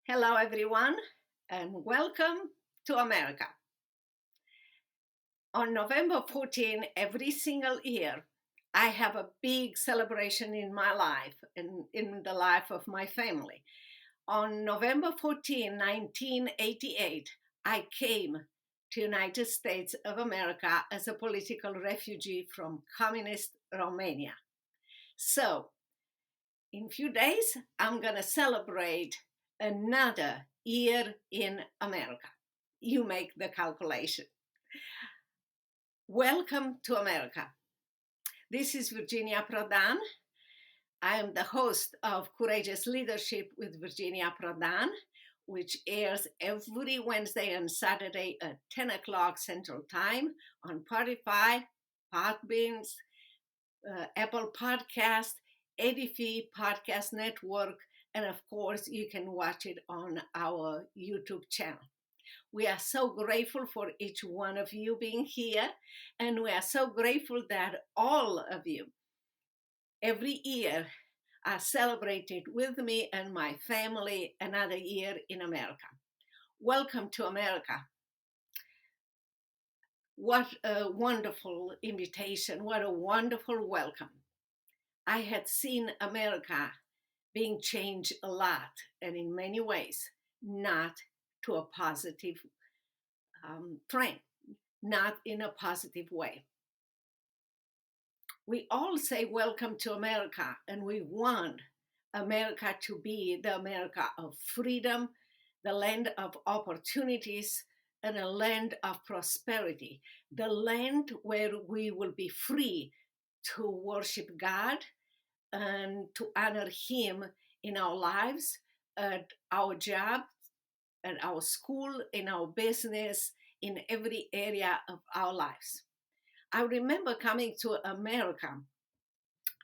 Hello, everyone, and welcome to America. On November 14, every single year, I have a big celebration in my life and in the life of my family. On November 14, 1988, I came to United States of America as a political refugee from communist Romania. So, in a few days, I'm going to celebrate another year in America. You make the calculation. Welcome to America. This is Virginia Prodan. I am the host of Courageous Leadership with Virginia Prodan, which airs every Wednesday and Saturday at 10 o'clock Central Time on Spotify, Podbeans, Apple Podcast, Edify Podcast Network, and of course, you can watch it on our YouTube channel. We are so grateful for each one of you being here, and we are so grateful that all of you every year are celebrated with me and my family another year in America. Welcome to America. What a wonderful invitation. What a wonderful welcome. I had seen America being changed a lot, and in many ways, not to a positive trend, not in a positive way. We all say welcome to America, and we want America to be the America of freedom, the land of opportunities, and a land of prosperity, the land where we will be free to worship God and to honor Him in our lives, at our job, at our school, in our business, in every area of our lives. I remember coming to America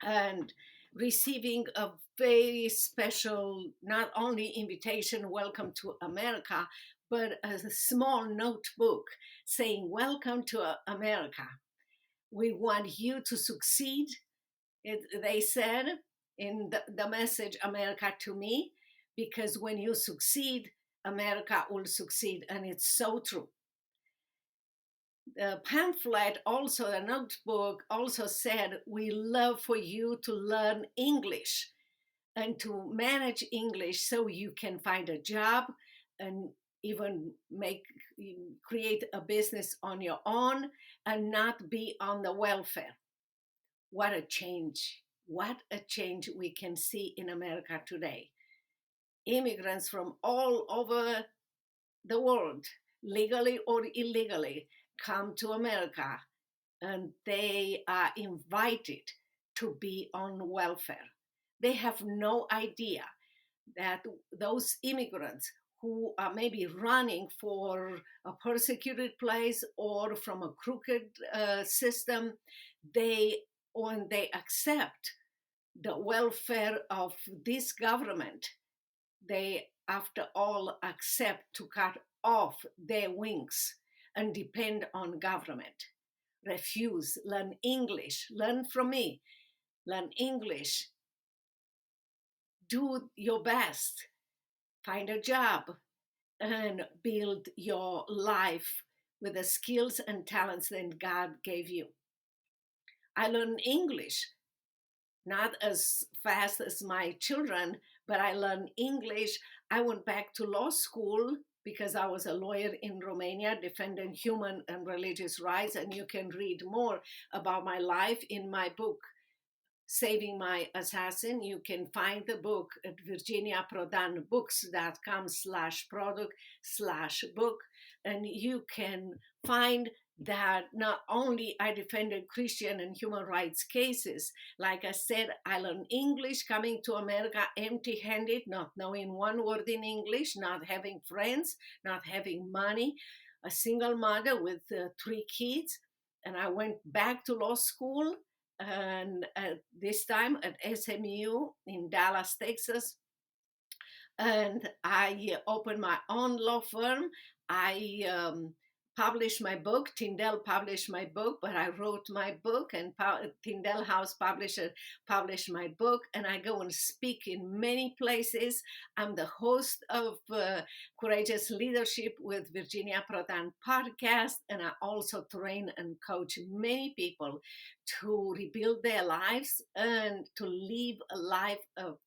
and receiving a very special, not only invitation, welcome to America, but a small notebook saying, welcome to America. We want you to succeed. They said in the message, America to me, because when you succeed, America will succeed. And it's so true. The pamphlet, also the notebook, also said, we love for you to learn English and to manage English so you can find a job and even create a business on your own and not be on the welfare. What a change. What a change we can see in America today. Immigrants from all over the world, legally or illegally, come to America and they are invited to be on welfare. They have no idea that those immigrants who are maybe running for a persecuted place or from a crooked system, when they accept the welfare of this government, they, after all, accept to cut off their wings and depend on government. Refuse, learn English, learn from me, learn English, do your best, find a job, and build your life with the skills and talents that God gave you. I learned English, not as fast as my children, but I learned English. I went back to law school because I was a lawyer in Romania defending human and religious rights. And you can read more about my life in my book, Saving My Assassin. You can find the book at virginiaprodanbooks.com/product/book. And you can find that not only I defended Christian and human rights cases, like I said, I learned English coming to America empty-handed, not knowing one word in English, not having friends, not having money, a single mother with 3 kids. And I went back to law school, and this time at SMU in Dallas, Texas. And I opened my own law firm. I published my book. Tyndale published my book, but I wrote my book, and Tyndale House Publisher published my book, and I go and speak in many places. I'm the host of Courageous Leadership with Virginia Prodan Podcast, and I also train and coach many people to rebuild their lives and to live a life of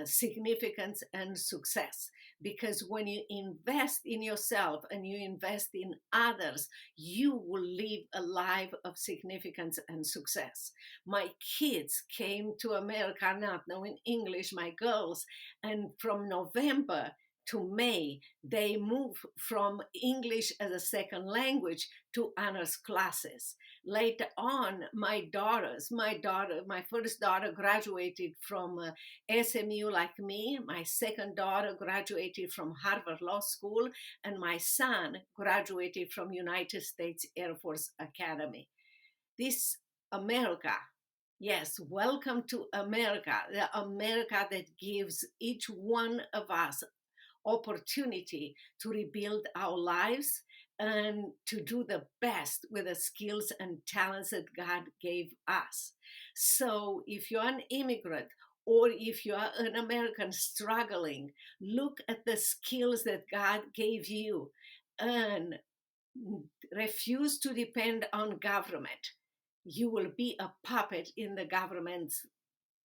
significance and success. Because when you invest in yourself and you invest in others, you will live a life of significance and success. My kids came to America not knowing English, my girls, and from November to May, they moved from English as a second language to honors classes. Later on, my first daughter graduated from SMU like me. My second daughter graduated from Harvard Law School, and my son graduated from United States Air Force Academy. This America, yes, welcome to America, the America that gives each one of us opportunity to rebuild our lives and to do the best with the skills and talents that God gave us. So if you're an immigrant or if you are an American struggling, look at the skills that God gave you and refuse to depend on government. You will be a puppet in the government's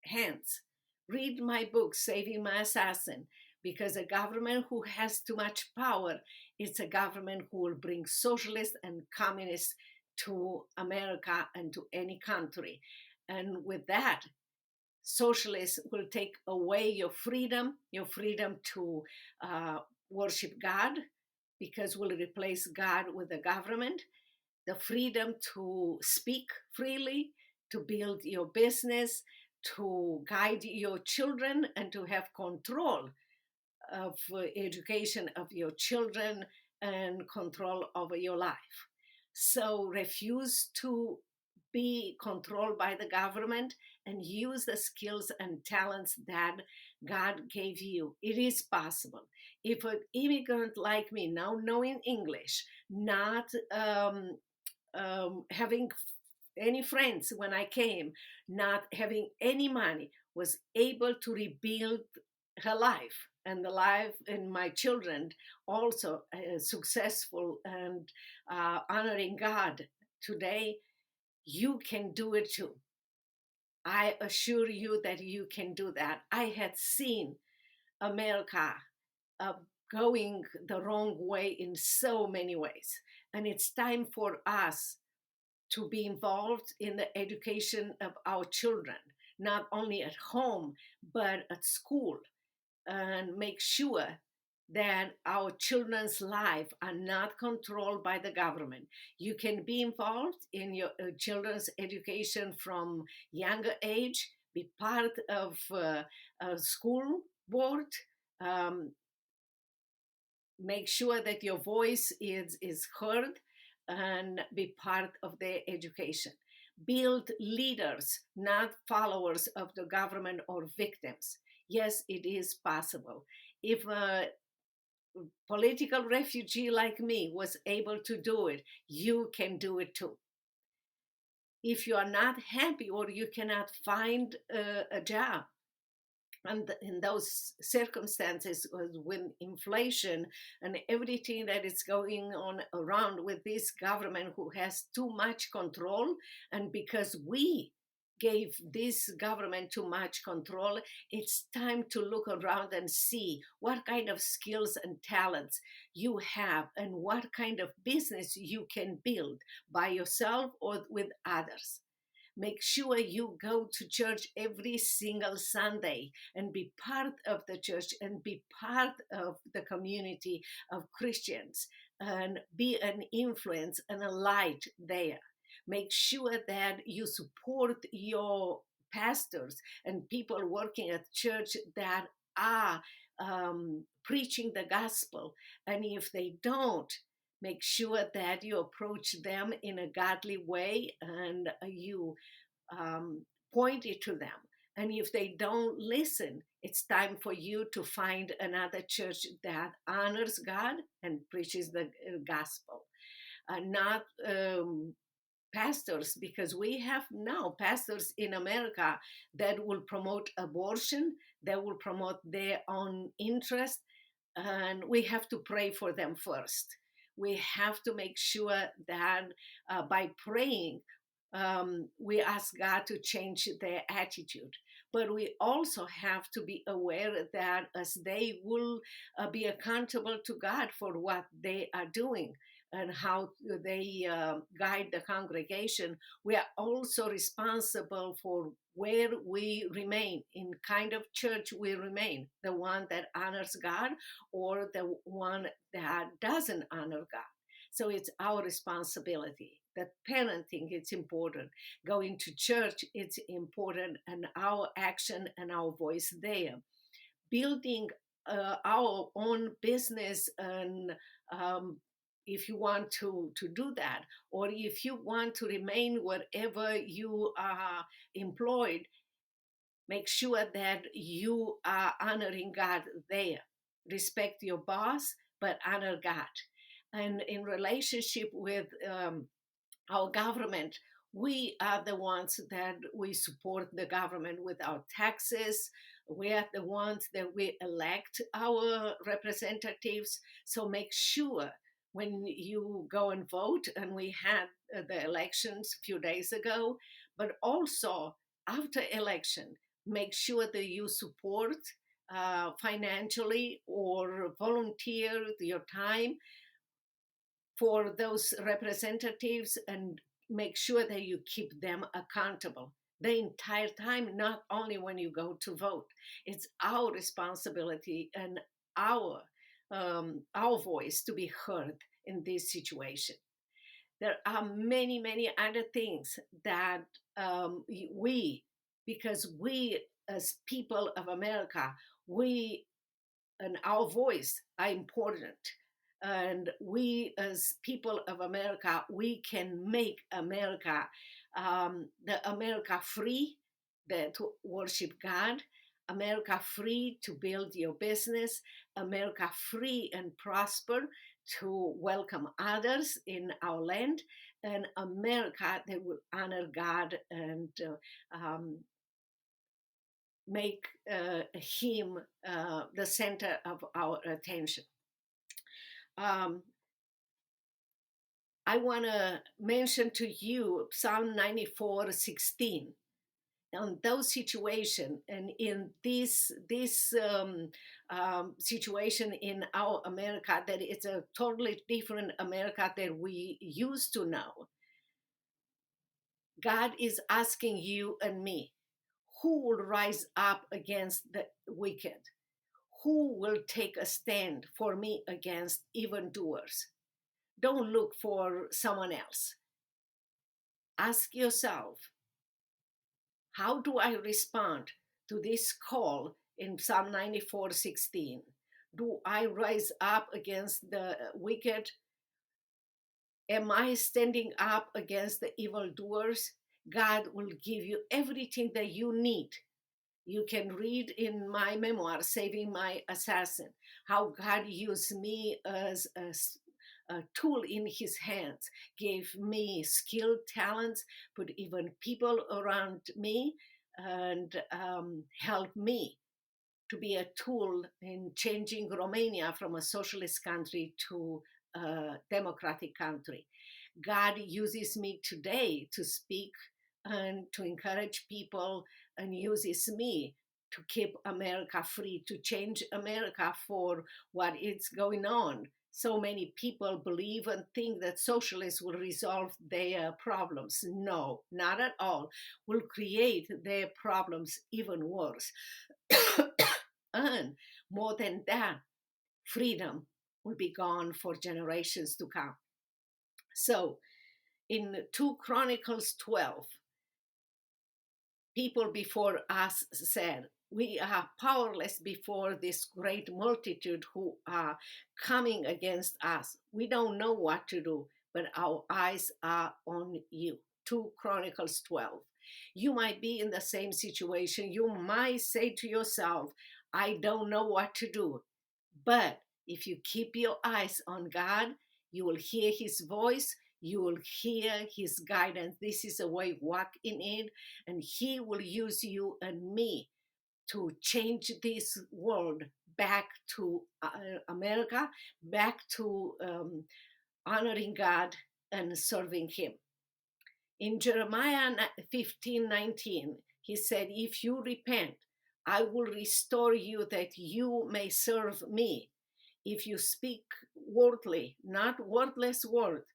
hands. Read my book, Saving My Assassin, because a government who has too much power, it's a government who will bring socialists and communists to America and to any country. And with that, socialists will take away your freedom to worship God, because we'll replace God with the government, the freedom to speak freely, to build your business, to guide your children, and to have control of education of your children and control over your life. So refuse to be controlled by the government and use the skills and talents that God gave you. It is possible. If an immigrant like me, now knowing English, not having any friends when I came, not having any money, was able to rebuild her life and the life in my children, also successful and honoring God. Today, you can do it too. I assure you that you can do that. I had seen America uh, going the wrong way in so many ways. And it's time for us to be involved in the education of our children, not only at home, but at school, and make sure that our children's life are not controlled by the government. You can be involved in your children's education from younger age, be part of a school board, um, make sure that your voice is heard, and be part of their education. Build leaders, not followers of the government or victims. Yes, it is possible. If a political refugee like me was able to do it, you can do it too. If you are not happy or you cannot find a job, and in those circumstances, with inflation and everything that is going on around with this government who has too much control, and because we gave this government too much control, it's time to look around and see what kind of skills and talents you have and what kind of business you can build by yourself or with others. Make sure you go to church every single Sunday and be part of the church and be part of the community of Christians and be an influence and a light there. Make sure that you support your pastors and people working at church that are preaching the gospel. And if they don't, make sure that you approach them in a godly way and you point it to them. And if they don't listen, it's time for you to find another church that honors God and preaches the gospel. not pastors, because we have now pastors in America that will promote abortion, that will promote their own interest, and we have to pray for them first. We have to make sure that by praying, we ask God to change their attitude. But we also have to be aware that as they will be accountable to God for what they are doing and how they guide the congregation, we are also responsible for where we remain, in kind of church we remain, the one that honors God or the one that doesn't honor God. So it's our responsibility. That parenting, it's important. Going to church, it's important, and our action and our voice there. Building our own business, and if you want to do that, or if you want to remain wherever you are employed, make sure that you are honoring God there. Respect your boss, but honor God. And in relationship with our government, we are the ones that we support the government with our taxes. We are the ones that we elect our representatives. So make sure when you go and vote, and we had the elections a few days ago, but also after election, make sure that you support financially or volunteer your time for those representatives, and make sure that you keep them accountable the entire time, not only when you go to vote. It's our responsibility and our voice to be heard in this situation. There are many, many other things that we, because we as people of America, we and our voice are important. And we, as people of America, we can make America, the America free to worship God, America free to build your business, America free and prosper to welcome others in our land, and America that will honor God and make him the center of our attention. I want to mention to you Psalm 94:16. On those situations, and in this situation in our America, that it's a totally different America that we used to know. God is asking you and me, who will rise up against the wicked? Who will take a stand for me against evildoers? Don't look for someone else. Ask yourself, how do I respond to this call in Psalm 94:16? Do I rise up against the wicked? Am I standing up against the evildoers? God will give you everything that you need. You can read in my memoir, Saving My Assassin, how God used me as a tool in his hands, gave me skilled talents, put even people around me, and helped me to be a tool in changing Romania from a socialist country to a democratic country. God uses me today to speak and to encourage people, and uses me to keep America free, to change America for what is going on. So many people believe and think that socialists will resolve their problems. No, not at all. Will create their problems even worse. And more than that, freedom will be gone for generations to come. So in 2 Chronicles 12, people before us said, we are powerless before this great multitude who are coming against us. We don't know what to do, but our eyes are on you. 2 Chronicles 12. You might be in the same situation. You might say to yourself, I don't know what to do. But if you keep your eyes on God, You will hear his voice. You will hear his guidance. This is a way, walk in it, and he will use you and me to change this world back to America, back to honoring God and serving him. In Jeremiah 15:19, he said, if you repent, I will restore you that you may serve me. If you speak worldly, not wordless word,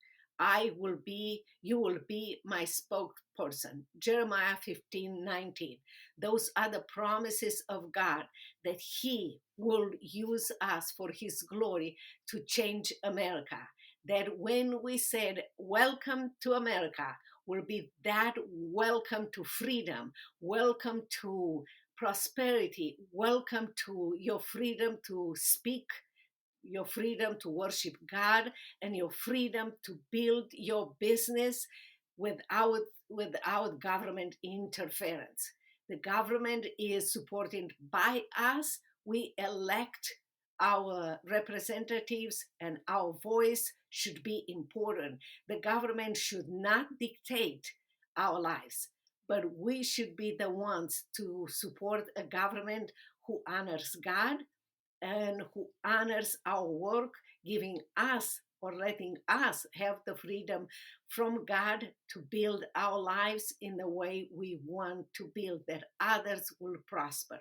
you will be my spokesperson. Jeremiah 15:19. Those are the promises of God that he will use us for his glory to change America. That when we said, welcome to America, will be that welcome to freedom, welcome to prosperity, welcome to your freedom to speak, your freedom to worship God, and your freedom to build your business without government interference. The government is supported by us. We elect our representatives, and our voice should be important. The government should not dictate our lives, but we should be the ones to support a government who honors God and who honors our work, giving us or letting us have the freedom from God to build our lives in the way we want to build, that others will prosper.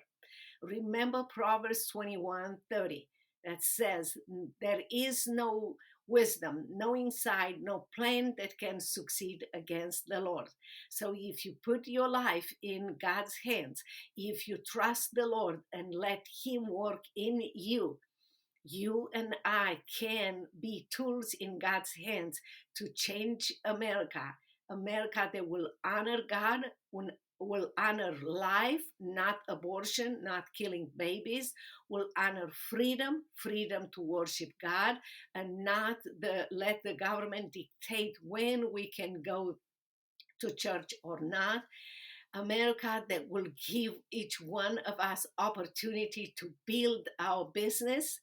Remember Proverbs 21:30 that says, there is no wisdom, no insight, no plan that can succeed against the Lord. So if you put your life in God's hands, if you trust the Lord and let him work in you, you and I can be tools in God's hands to change America. America that will honor God, will honor life, not abortion, not killing babies, will honor freedom, freedom to worship God, and not let the government dictate when we can go to church or not. America that will give each one of us opportunity to build our business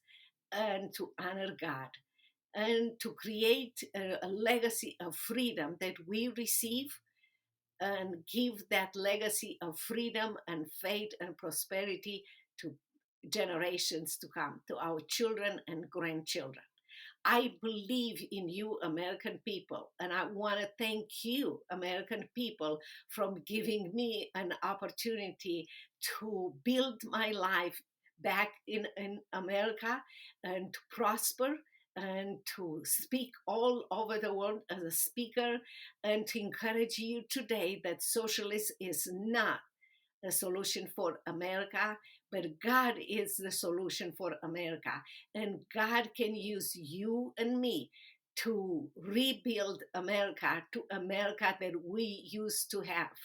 and to honor God and to create a legacy of freedom that we receive, and give that legacy of freedom and faith and prosperity to generations to come, to our children and grandchildren. I believe in you, American people, and I want to thank you, American people, from giving me an opportunity to build my life back in America and to prosper and to speak all over the world as a speaker, and to encourage you today that socialism is not a solution for America, but God is the solution for America. And God can use you and me to rebuild America to America that we used to have,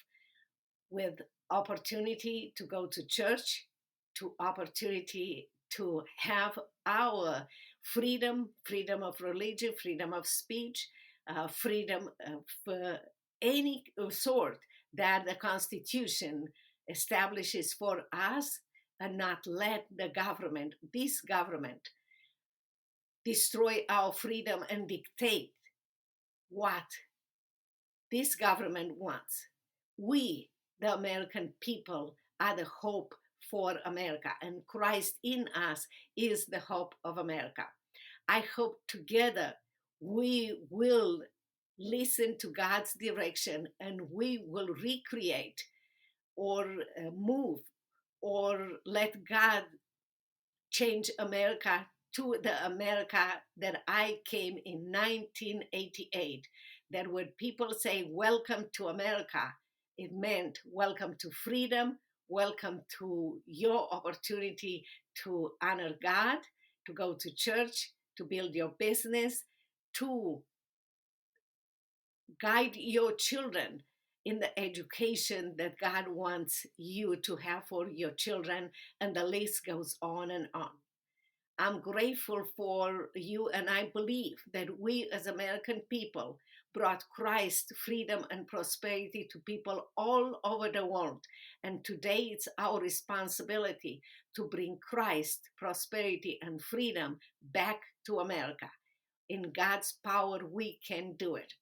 with opportunity to go to church, to opportunity to have our freedom of religion, freedom of speech, freedom of any sort that the Constitution establishes for us, and not let this government, destroy our freedom and dictate what this government wants. We, the American people, are the hope for America, and Christ in us is the hope of America. I hope together we will listen to God's direction, and we will recreate or move or let God change America to the America that I came in 1988. That when people say, welcome to America, it meant welcome to freedom, welcome to your opportunity to honor God, to go to church, to build your business, to guide your children in the education that God wants you to have for your children, and the list goes on and on. I'm grateful for you, and I believe that we as American people brought Christ, freedom, and prosperity to people all over the world. And today it's our responsibility to bring Christ, prosperity, and freedom back to America. in God's power, we can do it.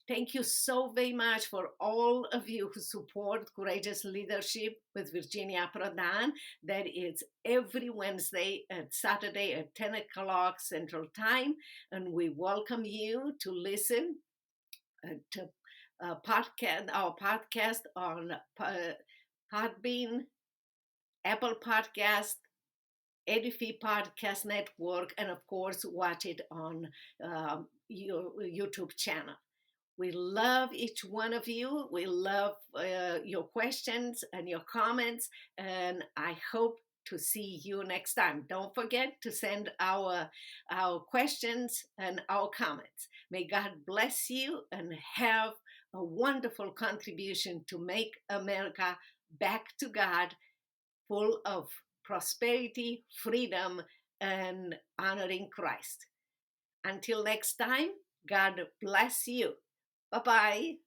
Thank you so very much for all of you who support Courageous Leadership with Virginia Prodan. That is every Wednesday and Saturday at 10 o'clock Central Time. And we welcome you to listen to our podcast on Podbean, Apple Podcast, Edify Podcast Network, and of course, watch it on your YouTube channel. We love each one of you. We love your questions and your comments, and I hope to see you next time. Don't forget to send our questions and our comments. May God bless you and have a wonderful contribution to make America back to God, full of prosperity, freedom, and honoring Christ. Until next time, God bless you. Bye-bye.